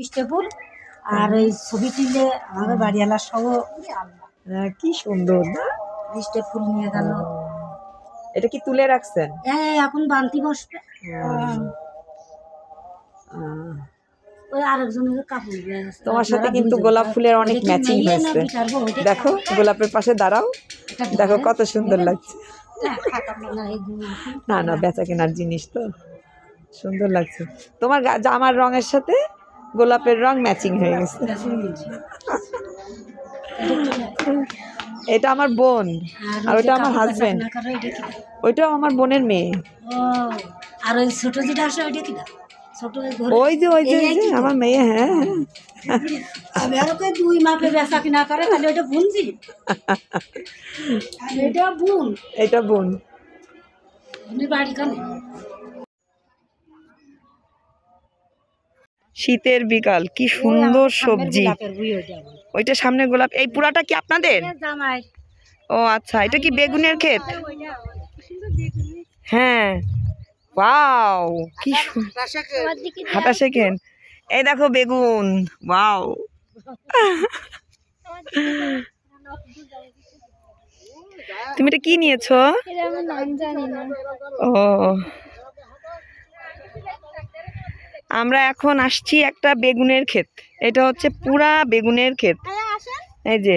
পিষ্টে ফুল আর ওই ছবি তুলে আমাদের বাড়িওয়ালার সহ কি সুন্দর না, পিষ্টে ফুল নিয়ে গেল। এটা কি তুলে রাখছেন? হ্যাঁ, এখন বান্তি বসবে। ওই আরেকজনের কাপড়। তোমার সাথে কিন্তু গোলাপ ফুলের অনেক ম্যাচিং হয়েছে। দেখো গোলাপের পাশে দাঁড়াও, দেখো কত সুন্দর লাগছে। না না, বেচা কেনার জিনিস তো, সুন্দর লাগছে। তোমার জামার রঙের সাথে গোলাপের রং ম্যাচিং হয়ে গেছে। এটা আমার বোন আর ওইটা আমার হাজবেন্ড, ওইটাও আমার বোনের মেয়ে। আর ওই ছোট যেটা আসে ওইটা কি? ওই যে আমার মেয়ে। হ্যাঁ আমি আর ওকে দুই মাপে বেচা কিনা করে, তাহলে ওইটা বুনছি। এটা বোন বাড়ি কানে। শীতের বিকাল, কি সুন্দর সবজি। ওইটা সামনে গোলাপ। এই পুরাটা কি আপনাদের? ও আচ্ছা, এটা কি বেগুনের ক্ষেত? হ্যাঁ, ওয়াও, কি হাঁটা শেখেন। এই দেখো বেগুন, ওয়াও। তুমি এটা কি নিয়েছো? ও, আমরা এখন আসছি একটা বেগুনের ক্ষেত। এটা হচ্ছে পুরা বেগুনের ক্ষেত। এই যে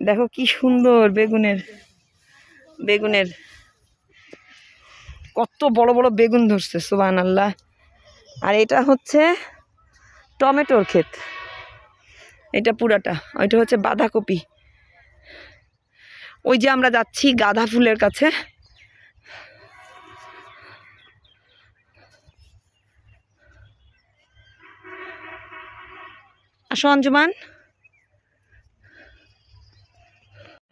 দেখো কি সুন্দর বেগুনের কত বড় বড় বেগুন ধরছে, সুবহানাল্লাহ। আর এটা হচ্ছে টমেটোর ক্ষেত, এটা পুরাটা। ওইটা হচ্ছে বাঁধাকপি। ওই যে আমরা যাচ্ছি গাঁদা ফুলের কাছে। আসো অঞ্জুমান,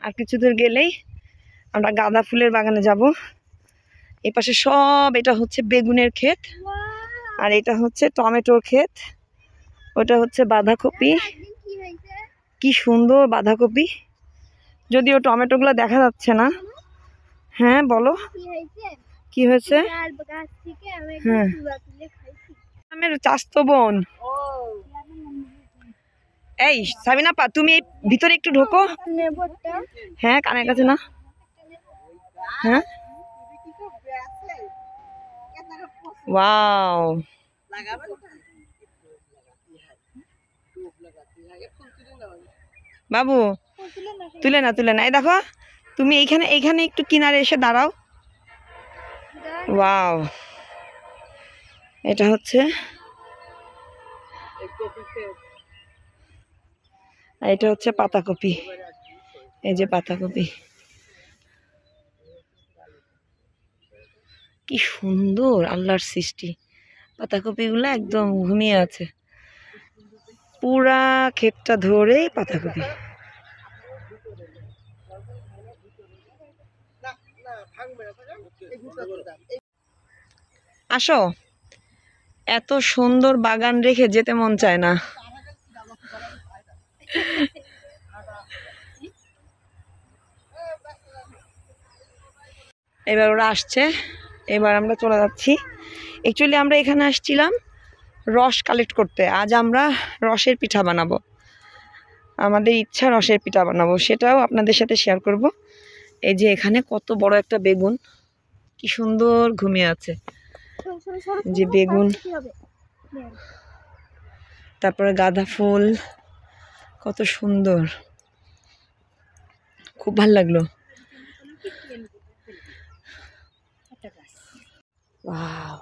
আর কিছু দূর গেলেই আমরা গাঁদা ফুলের বাগানে যাব। এই পাশে সব, এটা হচ্ছে বেগুনের ক্ষেত, আর এটা হচ্ছে টমেটোর ক্ষেত। ওটা হচ্ছে বাঁধাকপি। কি সুন্দর বাঁধাকপি, যদিও টমেটোগুলো দেখা যাচ্ছে না। হ্যাঁ বলো, কি হয়েছে? হ্যাঁ, আমার চাস্তো বোন। এই সাবিনা পা, তুমি ভিতরে একটু ঢোকো। হ্যাঁ, কানের কাছে না। হ্যাঁ, ওয়াও, বাবু তুলে না। এই দেখো, তুমি এইখানে একটু কিনারে এসে দাঁড়াও। ওয়াও, এটা হচ্ছে, এটা হচ্ছে পাতাকপি। এই যে পাতাকপি, কি সুন্দর আল্লাহর সৃষ্টি। পাতাকপিগুলো একদম ঘুমিয়ে আছে, পুরা ক্ষেতটা ধরে পাতাকপি। আসো, এত সুন্দর বাগান রেখে যেতে মন চায় না। এবার ওরা আসছে, এবার আমরা চলে যাচ্ছি। অ্যাকচুয়ালি আমরা এখানে আসছিলাম রস কালেক্ট করতে। আজ আমরা রসের পিঠা বানাবো, আমাদের ইচ্ছা রসের পিঠা বানাবো, সেটাও আপনাদের সাথে শেয়ার করব। এই যে এখানে কত বড় একটা বেগুন, কি সুন্দর ঘুমিয়ে আছে। যে বেগুন, তারপরে গাঁদা ফুল, কত সুন্দর, খুব ভালো লাগলো। ওয়াও,